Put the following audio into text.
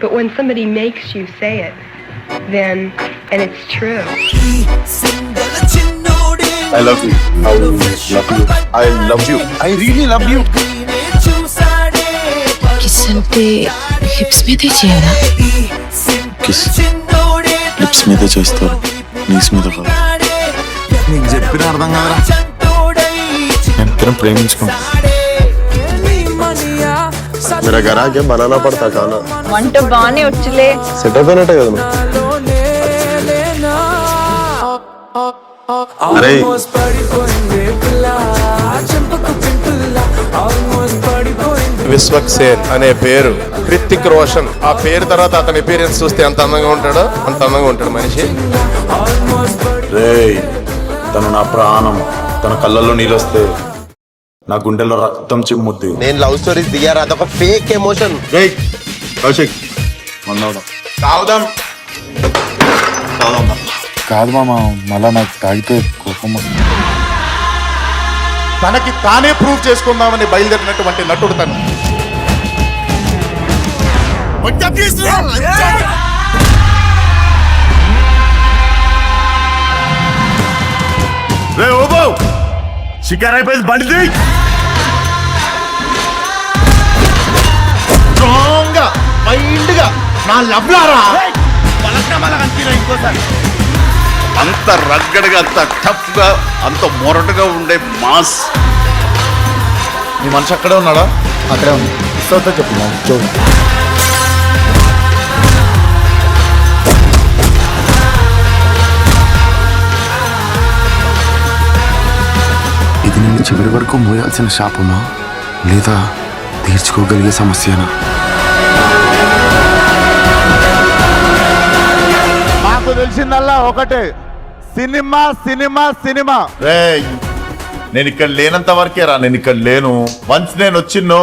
But when somebody makes you say it, then, and it's true. I love you. I love you. I love you. I really love you. Kiss అంటే lips మీదే చేయాలా? Kiss lips మీద చేస్తారు, knees మీద కాదు. నీకు చెప్పిన అర్థం కాదురా. నేను ఇద్దరం ప్రేమించుకుంటా. मेरा घर आके बनाना पड़ता खाना. వంట బానే వచ్చులే. సెటప్ అయినట్టే కదా. అరే విశ్వక్సేన్ అనే పేరు, హృతిక్ రోషన్ ఆ పేరు తర్వాత అతని అపియరెన్స్ చూస్తే ఎంత అందంగా ఉంటాడో అంత అందంగా ఉంటాడు మనిషి. రేయ్, తను నా ప్రాణం. తన కళ్ళల్లో నీళ్ళు వస్తే నా గుండెల్లో రక్తం చిమ్ముద్ది. నేను లవ్ స్టోరీస్ దిగారు, అదొక ఫేక్ ఎమోషన్. రేయ్ కౌశిక్, తాగుదాం. కాదు మామ, మళ్ళా నాకు తాగితే కోపం వస్తుంది. తనకి తానే ప్రూవ్ చేసుకుందామని బయలుదేరినటువంటి నటుడు తను. రే ఓబో, షికార్ అయిపోయింది, బండి దియ్. స్ట్రాంగ్ గా మైండ్ గా నా లవ్లారా ఇంకోసారి అంత రగ్గడగా, అంత టఫ్ గా, అంత మొరటుగా ఉండే మాస్. నీ మనిషి అక్కడే ఉన్నాడా? అక్కడే ఉంది. సొంత చెప్పు మా చూడు. ఇది నేను చివరి వరకు మోయాల్సిన శాపమా, లేదా తీర్చుకోగలిగే సమస్యనా? నాకు తెలిసిందల్లా ఒకటే, సినిమా సినిమా సినిమా. రేయ్, నేను ఇక్కడ లేనంత వరకే రా. నేను ఇక్కడ లేను. వన్స్ నేను వచ్చిన్నో